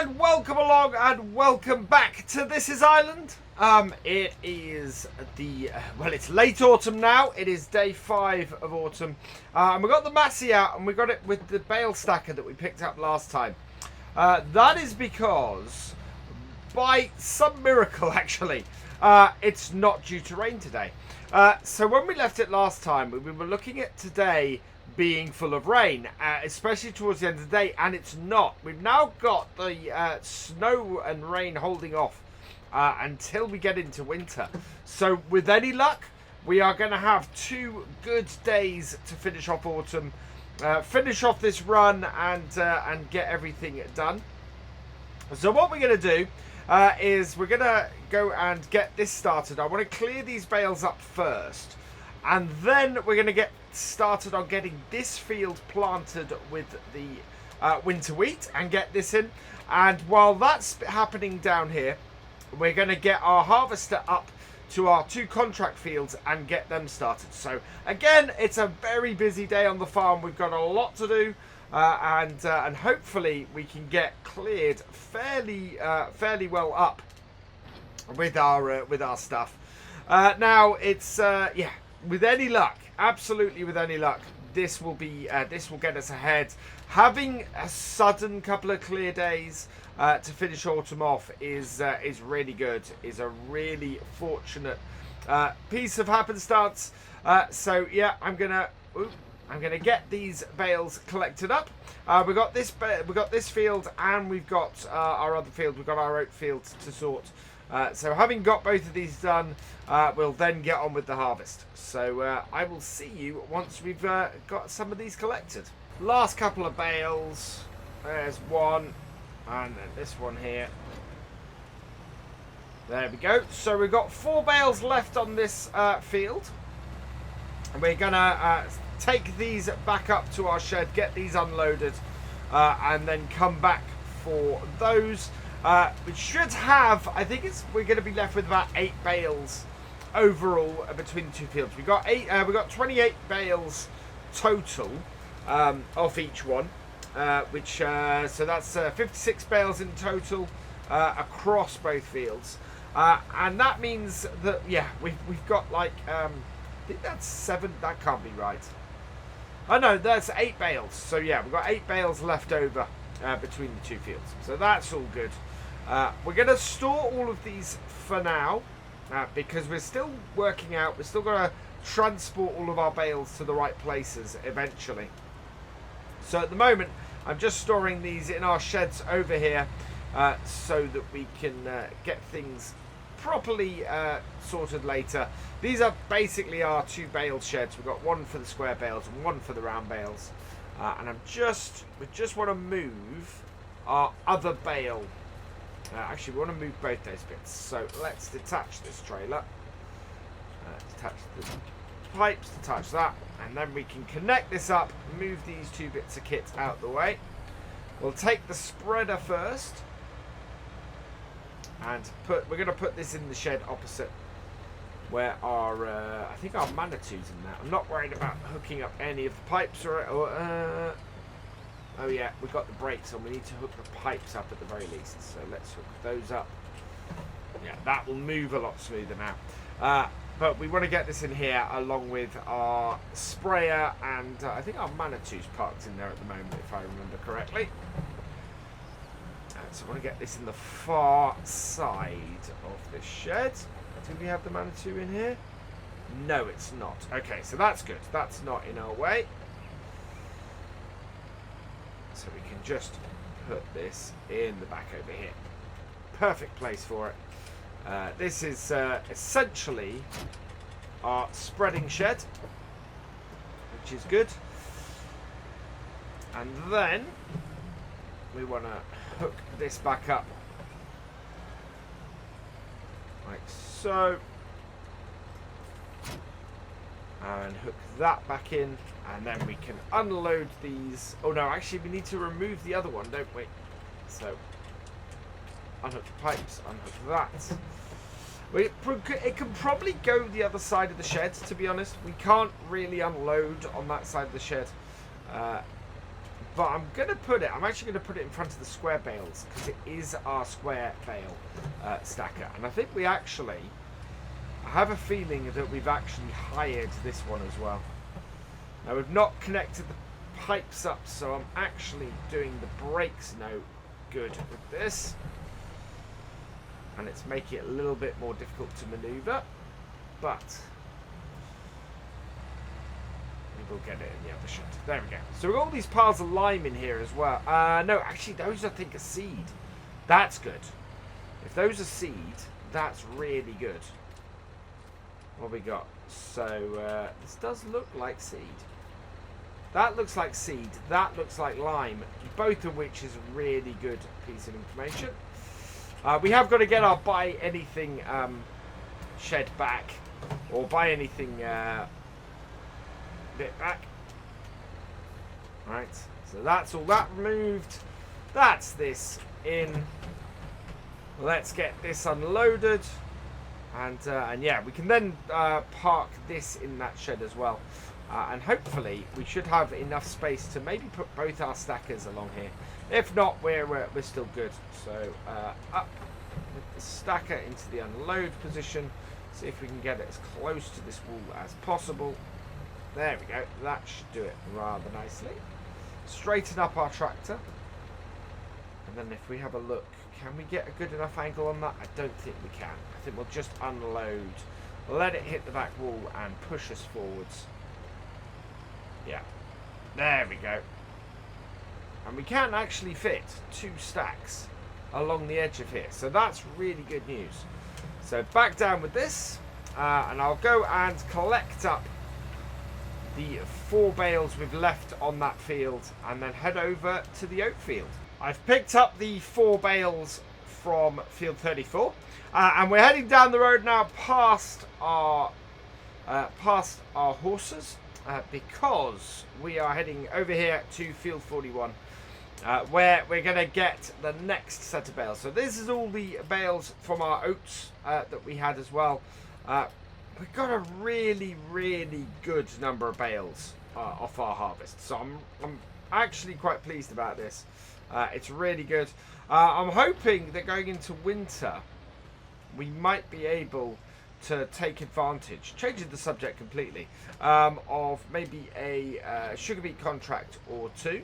and welcome along and welcome back to This Is Ireland. It is it's late autumn now. It is day 5 of autumn. And we got the Massey out and we got it with the bale stacker that we picked up last time. That is because, by some miracle actually, it's not due to rain today. So when we left it last time, we were looking at today being full of rain, especially towards the end of the day, and it's not. We've now got the snow and rain holding off until we get into winter. So with any luck, we are going to have 2 good days to finish off autumn, finish off this run, and get everything done. So what we're going to do is we're going to go and get this started. I want to clear these bales up first, and then we're going to get started on getting this field planted with the winter wheat and get this in. And while that's happening down here, we're going to get our harvester up to our 2 contract fields and get them started. So again, it's a very busy day on the farm. We've got a lot to do, and hopefully we can get cleared fairly well up with our stuff. Now it's with any luck, absolutely with any luck, this will get us ahead. Having a sudden couple of clear days to finish autumn off is really good. Is a really fortunate piece of happenstance. So yeah, I'm gonna get these bales collected up. We got this field, and we've got our other field. We've got our oat field to sort. So having got both of these done, we'll then get on with the harvest. So I will see you once we've got some of these collected. Last couple of bales. There's one, and then this one here. There we go. So we've got 4 bales left on this field. And we're going to take these back up to our shed, get these unloaded, and then come back for those. We should have, we're going to be left with about 8 bales overall between the 2 fields. We got 28 bales total off each one, so that's 56 bales in total across both fields, and that means that we've got like I think that's 7. That can't be right. Oh no, that's 8 bales. So yeah, we've got 8 bales left over between the 2 fields. So that's all good. We're going to store all of these for now because we're still working out. We're still going to transport all of our bales to the right places eventually. So at the moment, I'm just storing these in our sheds over here so that we can get things properly sorted later. These are basically our 2 bale sheds. We've got one for the square bales and one for the round bales. And we just want to move our other bale. Actually, we want to move both those bits. So let's detach this trailer. Detach the pipes, detach that. And then we can connect this up, move these 2 bits of kit out the way. We'll take the spreader first. And we're going to put this in the shed opposite where our, I think our Manitou's in there. I'm not worried about hooking up any of the pipes oh yeah, we've got the brakes on. We need to hook the pipes up at the very least. So let's hook those up. Yeah, that will move a lot smoother now. But we want to get this in here along with our sprayer, and I think our Manitou's parked in there at the moment, if I remember correctly. So I want to get this in the far side of this shed. Do we have the Manitou in here? No, it's not. Okay, so that's good. That's not in our way. So we can just put this in the back over here. Perfect place for it. This is essentially our spreading shed, which is good. And then we want to hook this back up like so, and hook that back in, and then we can unload these. Oh no, actually we need to remove the other one, don't we? So unhook the pipes, unhook that. It can probably go the other side of the shed, to be honest. We can't really unload on that side of the shed, But I'm actually going to put it in front of the square bales, because it is our square bale stacker. And I think I have a feeling that we've actually hired this one as well. Now, we've not connected the pipes up, so I'm actually doing the brakes no good with this. And it's making it a little bit more difficult to maneuver, but we will get it in the other shed. There we go. So we've got all these piles of lime in here as well. No, actually, those I think are seed. That's good. If those are seed, that's really good. What we got? So this does look like seed. That looks like seed. That looks like lime. Both of which is a really good piece of information. We have got to get our buy anything shed back, or buy anything bit back. Right. So that's all that removed. That's this in. Let's get this unloaded. And yeah, we can then park this in that shed as well. And hopefully we should have enough space to maybe put both our stackers along here. If not, we're still good. So up with the stacker into the unload position. See if we can get it as close to this wall as possible. There we go. That should do it rather nicely. Straighten up our tractor. And then if we have a look, can we get a good enough angle on that? I don't think we can. I think we'll just unload, let it hit the back wall and push us forwards. Yeah, there we go. And we can actually fit 2 stacks along the edge of here. So that's really good news. So back down with this. And I'll go and collect up the 4 bales we've left on that field and then head over to the oat field. I've picked up the 4 bales from field 34. And we're heading down the road now past our horses. Because we are heading over here to field 41, where we're going to get the next set of bales. So this is all the bales from our oats that we had as well. We've got a really, really good number of bales off our harvest. So I'm actually quite pleased about this. It's really good. I'm hoping that going into winter, we might be able to take advantage, changing the subject completely, of maybe a sugar beet contract or 2.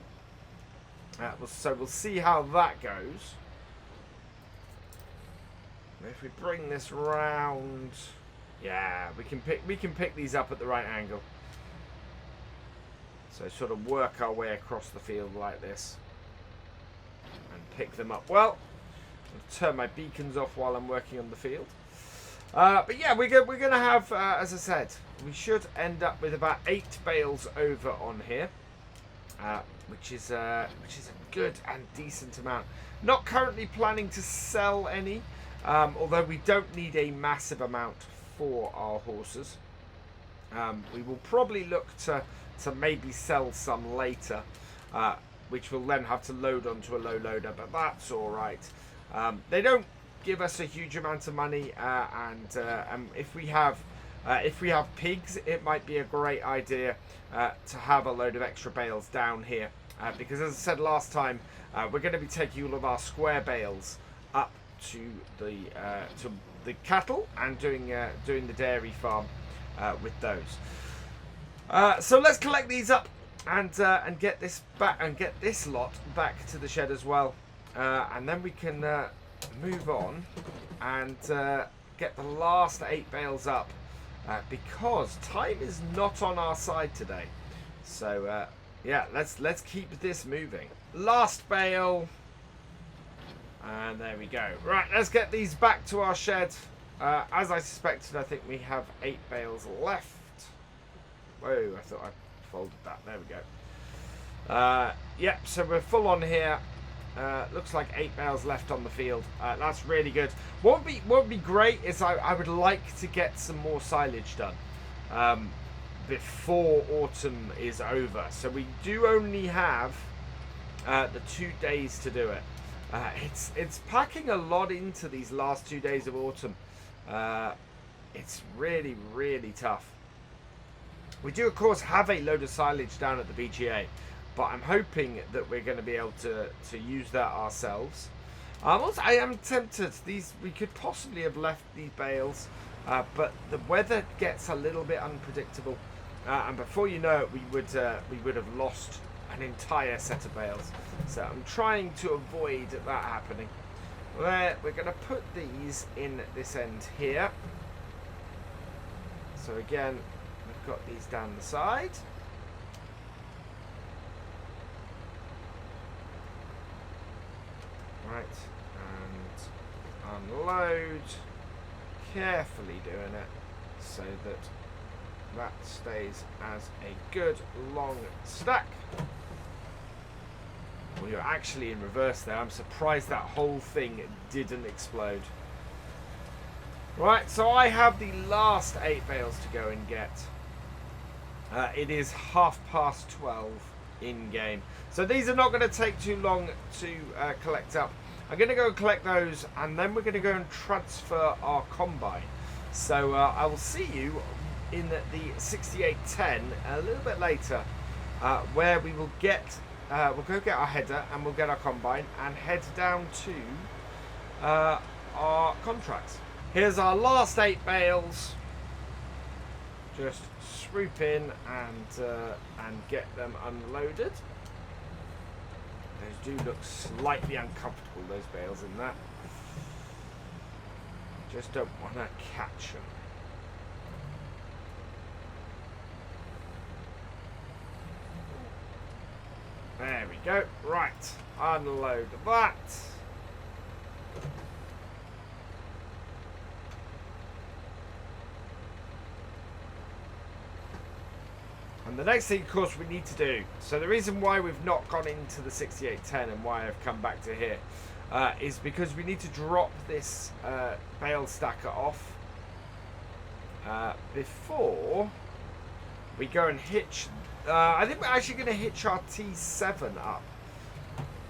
So we'll see how that goes. If we bring this round, yeah, we can pick these up at the right angle. So sort of work our way across the field like this and pick them up. Well, I'll turn my beacons off while I'm working on the field. But yeah, we're going to have, as I said, we should end up with about 8 bales over on here, which is a good and decent amount. Not currently planning to sell any, although we don't need a massive amount for our horses. We will probably look to maybe sell some later, which we'll then have to load onto a low loader, but that's all right. They don't give us a huge amount of money, and if we have pigs, it might be a great idea to have a load of extra bales down here, because as I said last time, we're going to be taking all of our square bales up to the cattle and doing the dairy farm with those. So let's collect these up and get this back and get this lot back to the shed as well, and then we can move on and get the last 8 bales up, because time is not on our side today. So yeah, let's keep this moving. Last bale, and there we go. Right, let's get these back to our shed. As I suspected, I think we have 8 bales left. Whoa, I thought I folded that. There we go. Yep, so we're full on here. Looks like 8 bales left on the field. That's really good. What would be great is I would like to get some more silage done before autumn is over. So we do only have the 2 days to do it. It's packing a lot into these last 2 days of autumn. It's really, really tough. We do, of course, have a load of silage down at the BGA, but I'm hoping that we're going to be able to use that ourselves. Also, I am tempted. We could possibly have left these bales, but the weather gets a little bit unpredictable, and before you know it, we would have lost an entire set of bales. So I'm trying to avoid that happening. We're going to put these in this end here. So again, we've got these down the side. Right, and unload, carefully doing it so that stays as a good long stack. Well, you're actually in reverse there. I'm surprised that whole thing didn't explode. Right, so I have the last 8 bales to go and get. It is 12:30 in game. So these are not going to take too long to collect up. I'm going to go and collect those, and then we're going to go and transfer our combine. So I will see you in the 6810 a little bit later, where we will get, we'll go get our header and we'll get our combine and head down to our contracts. Here's our last 8 bales. Just swoop in and get them unloaded. Those do look slightly uncomfortable, those bales in that. Just don't want to catch them. There we go. Right, unload that. And the next thing, of course, we need to do, so the reason why we've not gone into the 6810 and why I've come back to here is because we need to drop this bale stacker off before we go and hitch. I think we're actually going to hitch our T7 up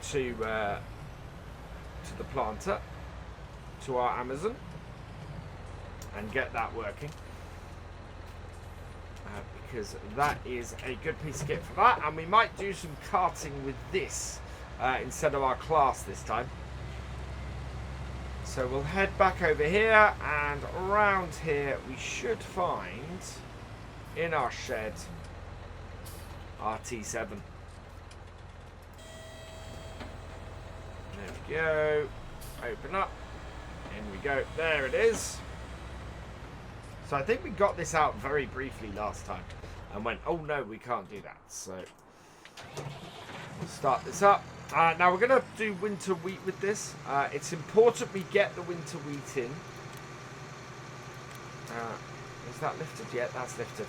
to the planter, to our Amazon, and get that working. Because that is a good piece of kit for that, and we might do some carting with this instead of our class this time. So we'll head back over here, and around here we should find in our shed our T7. There we go. Open up. In we go. There it is. So I think we got this out very briefly last time and went, oh no, we can't do that. So we'll start this up. Now we're going to do winter wheat with this. It's important we get the winter wheat in. Is that lifted yet? That's lifted.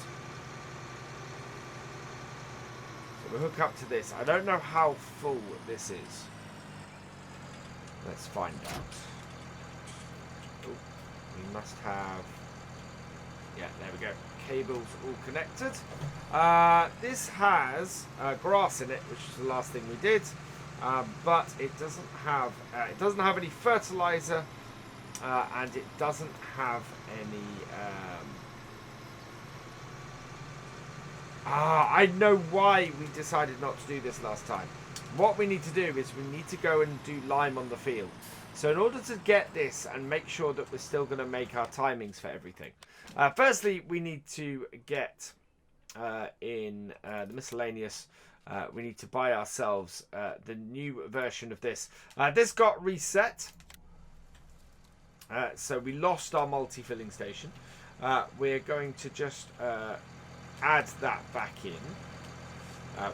So we'll hook up to this. I don't know how full this is. Let's find out. Oh, we must have... Yeah, there we go. Cables all connected. This has grass in it, which is the last thing we did, but it doesn't have any fertilizer, and it doesn't have any. I know why we decided not to do this last time. What we need to do is we need to go and do lime on the field. So in order to get this and make sure that we're still going to make our timings for everything, firstly we need to get in the miscellaneous, we need to buy ourselves the new version of this. This got reset, so we lost our multi-filling station. We're going to just add that back in.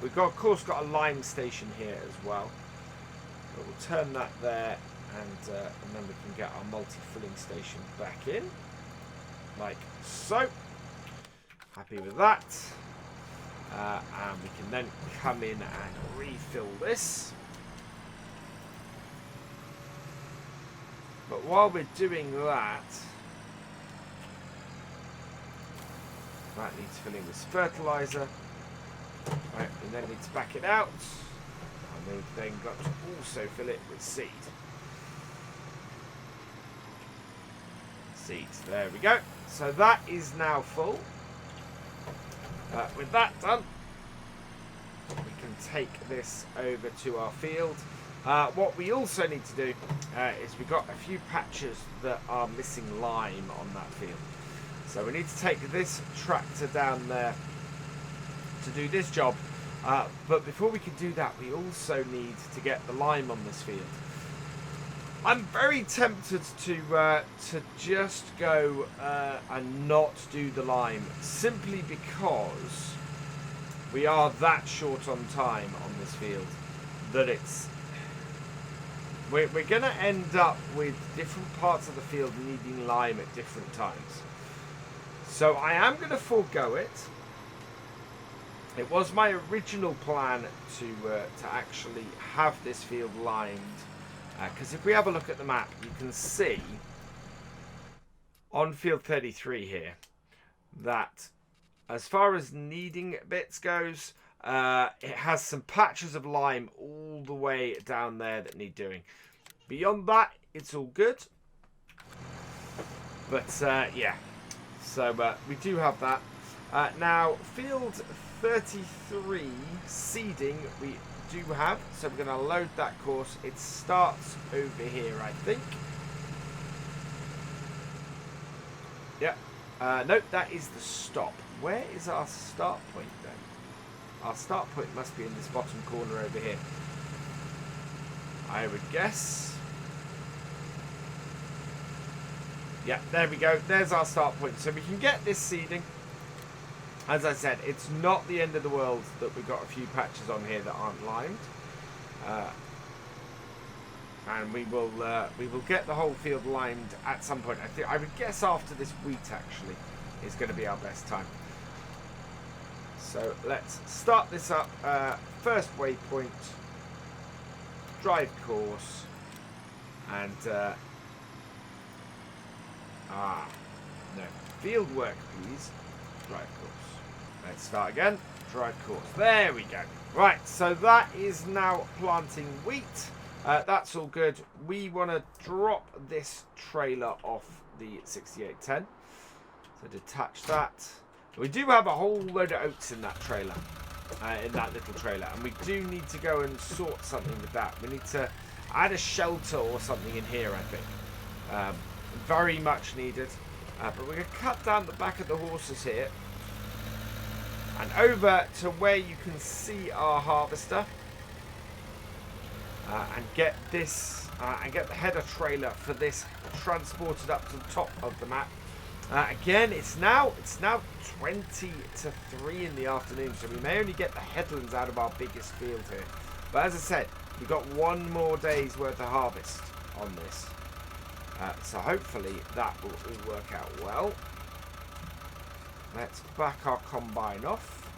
We've got, of course, got a lime station here as well, but we'll turn that there. And then we can get our multi-filling station back in, like so. Happy with that. And we can then come in and refill this. But while we're doing that, that needs filling with fertilizer. Right, we then need to back it out. And we've then got to also fill it with seed. Seeds. There we go. So that is now full. With that done, we can take this over to our field. What we also need to do is we've got a few patches that are missing lime on that field. So we need to take this tractor down there to do this job. But before we can do that, we also need to get the lime on this field. I'm very tempted to just go and not do the lime, simply because we are that short on time on this field that we're going to end up with different parts of the field needing lime at different times. So I am going to forego it. It was my original plan to actually have this field limed. Because if we have a look at the map, you can see on field 33 here that as far as needing bits goes, it has some patches of lime all the way down there that need doing. Beyond that, it's all good. But yeah, so we do have that. Now, field 33 seeding we do have, so we're going to load that course. It starts over here, I think. Yep. Nope, that is the stop. Where is our start point then? Our start point must be in this bottom corner over here, I would guess. Yeah, there we go. There's our start point. So we can get this seeding. As I said, it's not the end of the world that we've got a few patches on here that aren't limed. And we will get the whole field limed at some point. I would guess after this wheat actually is going to be our best time. So let's start this up. First waypoint, drive course, and no, field work please. Drive course. Let's start again. Drive course. There we go. Right, so that is now planting wheat. That's all good. We want to drop this trailer off the 6810. So detach that. We do have a whole load of oats in that trailer, in that little trailer, and we do need to go and sort something with that. We need to add a shelter or something in here, I think. Very much needed. But we're going to cut down the back of the horses here. And over to where you can see our harvester. And get this, and get the header trailer for this transported up to the top of the map. Again, it's now 20 to 3 in the afternoon, so we may only get the headlands out of our biggest field here. But as I said, we've got one more day's worth of harvest on this. So hopefully that will all work out well. Let's back our combine off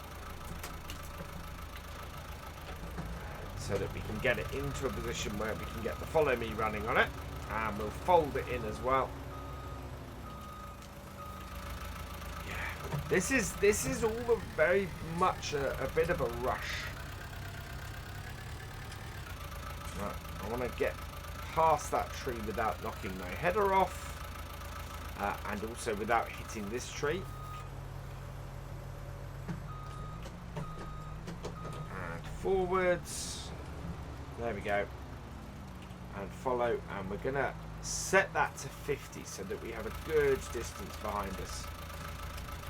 so that we can get it into a position where we can get the follow me running on it, and we'll fold it in as well. Yeah, this is all very much a bit of a rush. Right, I want to get past that tree without knocking my header off, and also without hitting this tree. And forwards. There we go. And follow, and we're going to set that to 50 so that we have a good distance behind us.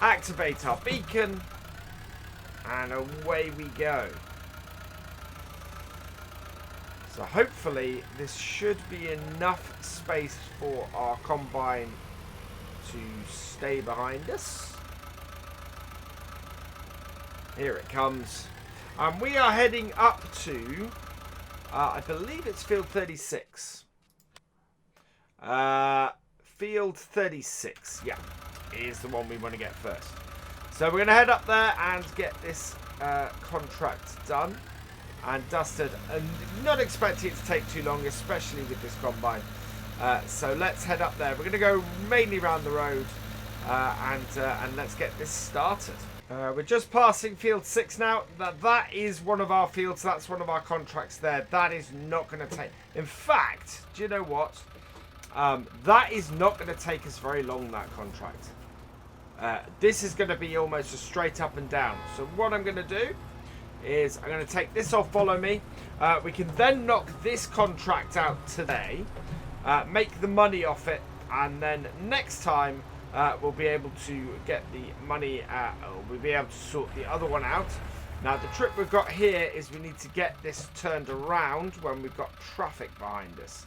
Activate our beacon, and away we go. So hopefully this should be enough space for our combine to stay behind us. Here it comes. And we are heading up to, I believe it's field 36. Field 36, yeah, is the one we want to get first. So we're going to head up there and get this contract done and dusted, and not expecting it to take too long, especially with this combine. So let's head up there. We're going to go mainly around the road, and let's get this started. We're just passing field 6 now. That is one of our fields. That's one of our contracts there. That is not going to take... In fact, do you know what? That is not going to take us very long, that contract. This is going to be almost a straight up and down. So what I'm going to do is I'm going to take this off follow me. We can then knock this contract out today, make the money off it, and then next time we'll be able to get the money, we'll be able to sort the other one out. Now the trick we've got here is we need to get this turned around when we've got traffic behind us.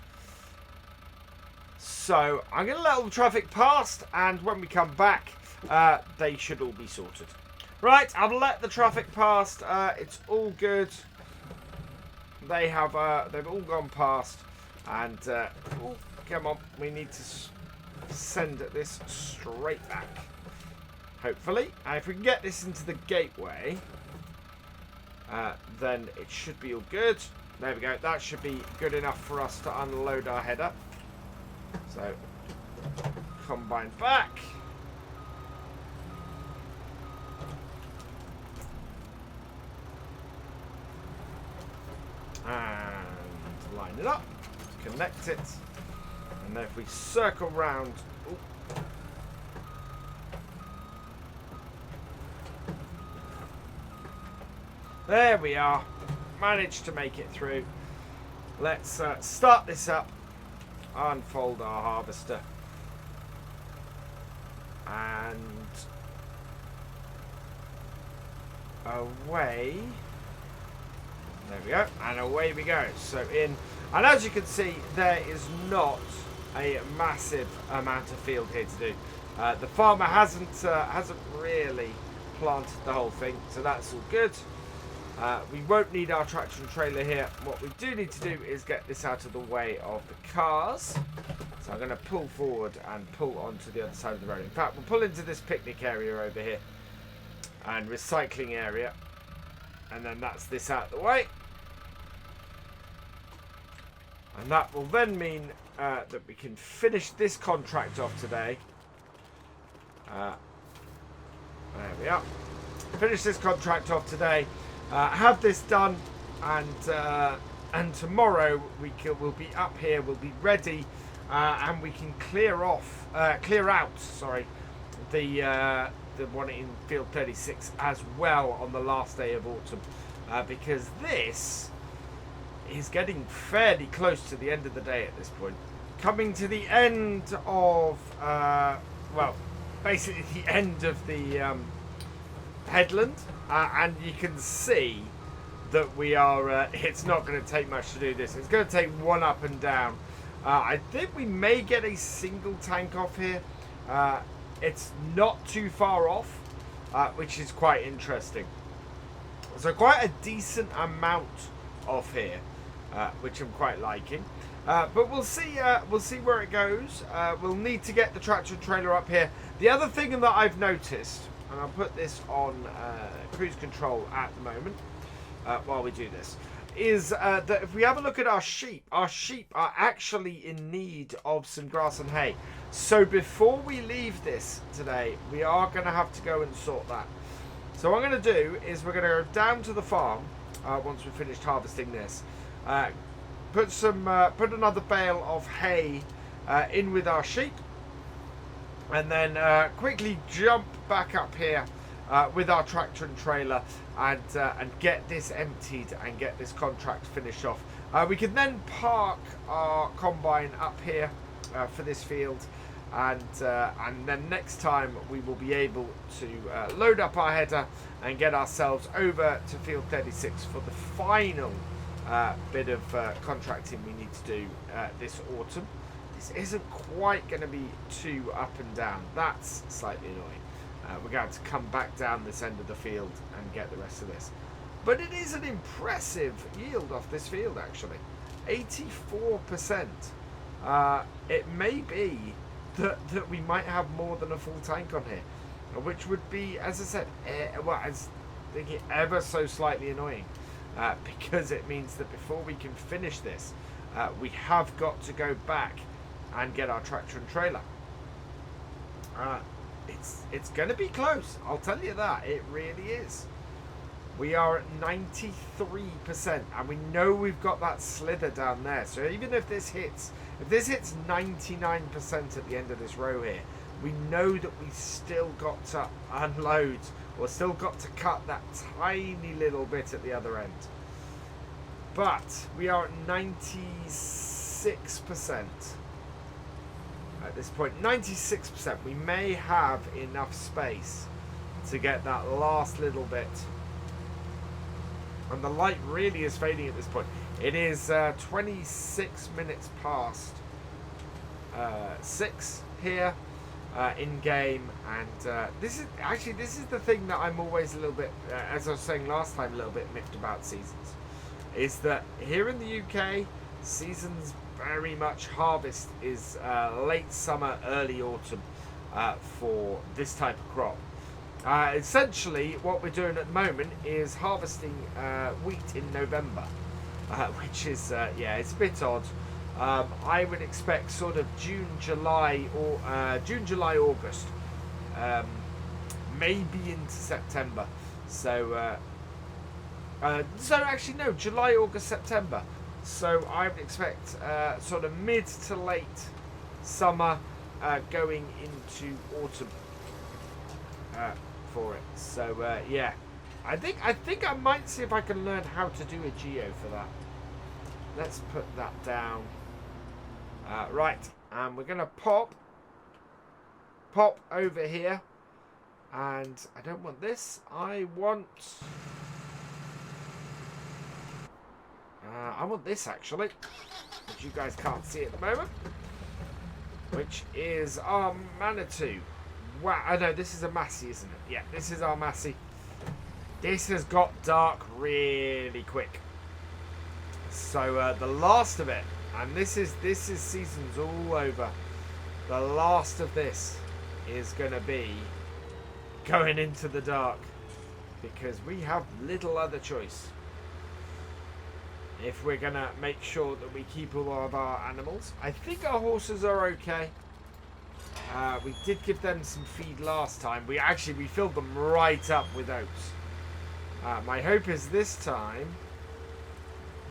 So I'm going to let all the traffic past, and when we come back, they should all be sorted. Right, I've let the traffic past. It's all good. They have, they've all gone past, and oh, come on, we need to send this straight back. Hopefully, and if we can get this into the gateway, then it should be all good. There we go. That should be good enough for us to unload our header. So, combine back. And line it up. Connect it. And then if we circle round... Ooh. There we are. Managed to make it through. Let's start this up. Unfold our harvester. And away. There we go. And away we go. So in, and as you can see, there is not a massive amount of field here to do. The farmer hasn't really planted the whole thing, so that's all good. We won't need our tractor and trailer here. What we do need to do is get this out of the way of the cars. So I'm going to pull forward and pull onto the other side of the road. In fact, we'll pull into this picnic area over here and recycling area. And then that's this out of the way. And that will then mean that we can finish this contract off today. There we are. Finish this contract off today. Have this done, and tomorrow we'll be up here. We'll be ready, and we can clear out. Sorry, the one in field 36 as well on the last day of autumn, because this is getting fairly close to the end of the day at this point. Coming to the end of well, basically the end of the headland. And you can see that we are, it's not going to take much to do this. It's going to take one up and down. I think we may get a single tank off here. It's not too far off, which is quite interesting. So quite a decent amount off here, which I'm quite liking. But we'll see where it goes. We'll need to get the tractor and trailer up here. The other thing that I've noticed, and I'll put this on cruise control at the moment while we do this, is that if we have a look at our sheep are actually in need of some grass and hay. So before we leave this today, we are going to have to go and sort that. So what I'm going to do is we're going to go down to the farm once we've finished harvesting this. Put another bale of hay in with our sheep. And then quickly jump back up here with our tractor and trailer and get this emptied and get this contract finished off. We can then park our combine up here for this field, and then next time we will be able to load up our header and get ourselves over to field 36 for the final bit of contracting we need to do this autumn. This isn't quite going to be too up and down. That's slightly annoying. We're going to come back down this end of the field and get the rest of this. But it is an impressive yield off this field, actually. 84%. It may be that we might have more than a full tank on here, which would be, as I said, ever so slightly annoying. Because it means that before we can finish this, we have got to go back and get our tractor and trailer. It's going to be close, I'll tell you that. It really is. We are at 93%, and we know we've got that slither down there. So even if this hits 99% at the end of this row here, we know that we still got to unload We've still got to cut that tiny little bit at the other end. But we are at 96% at this point. 96%. We may have enough space to get that last little bit. And the light really is fading at this point. It is 26 minutes past 6 here in game, and this is the thing that I'm always a little bit, as I was saying last time, a little bit miffed about seasons, is that here in the UK, seasons very much harvest is late summer, early autumn for this type of crop. Essentially, what we're doing at the moment is harvesting wheat in November, which is, yeah, it's a bit odd. I would expect sort of June, July, August, maybe into September. So actually no, July, August, September. So I would expect sort of mid to late summer, going into autumn for it. So yeah, I think I might see if I can learn how to do a geo for that. Let's put that down. Right, and we're gonna pop over here, and I don't want this. I want this actually, which you guys can't see at the moment, which is our Manitou. Wow, I know this is a Massey, isn't it? Yeah, this is our Massey. This has got dark really quick. So the last of it, and this is seasons all over. The last of this is going to be going into the dark, because we have little other choice if we're going to make sure that we keep all of our animals. I think our horses are okay. We did give them some feed last time. We filled them right up with oats. My hope is this time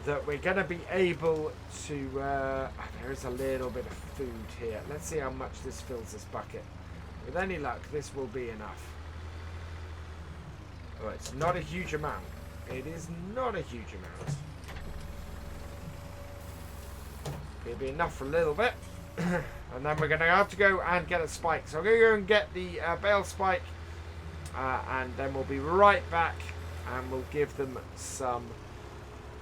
that we're going to be able to... there is a little bit of food here. Let's see how much this fills this bucket. With any luck, this will be enough. Oh, it's not a huge amount. It is not a huge amount. It'll be enough for a little bit. And then we're going to have to go and get a spike. So I'm going to go and get the bale spike. And then we'll be right back. And we'll give them some...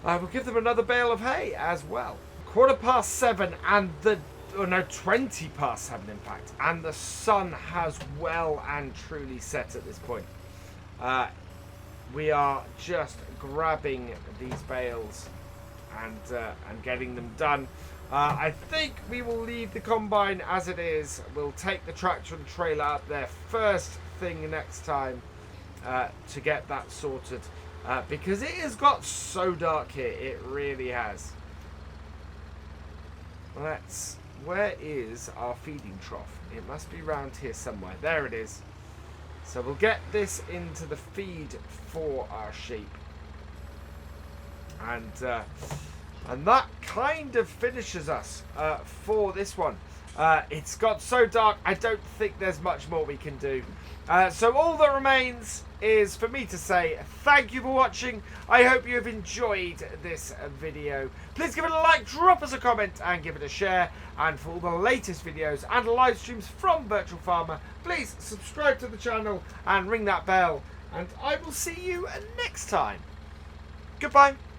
we'll give them another bale of hay as well. 7:15 and the... Oh no, 20 past 7 in fact. And the sun has well and truly set at this point. We are just grabbing these bales and getting them done. I think we will leave the combine as it is. We'll take the tractor and trailer up there first thing next time to get that sorted. Because it has got so dark here. It really has. Where is our feeding trough? It must be around here somewhere. There it is. So we'll get this into the feed for our sheep. And that kind of finishes us for this one. It's got so dark, I don't think there's much more we can do. So all that remains is for me to say thank you for watching. I hope you have enjoyed this video. Please give it a like, drop us a comment, and give it a share. And for all the latest videos and live streams from Virtual Farmer, please subscribe to the channel and ring that bell. And I will see you next time. Goodbye.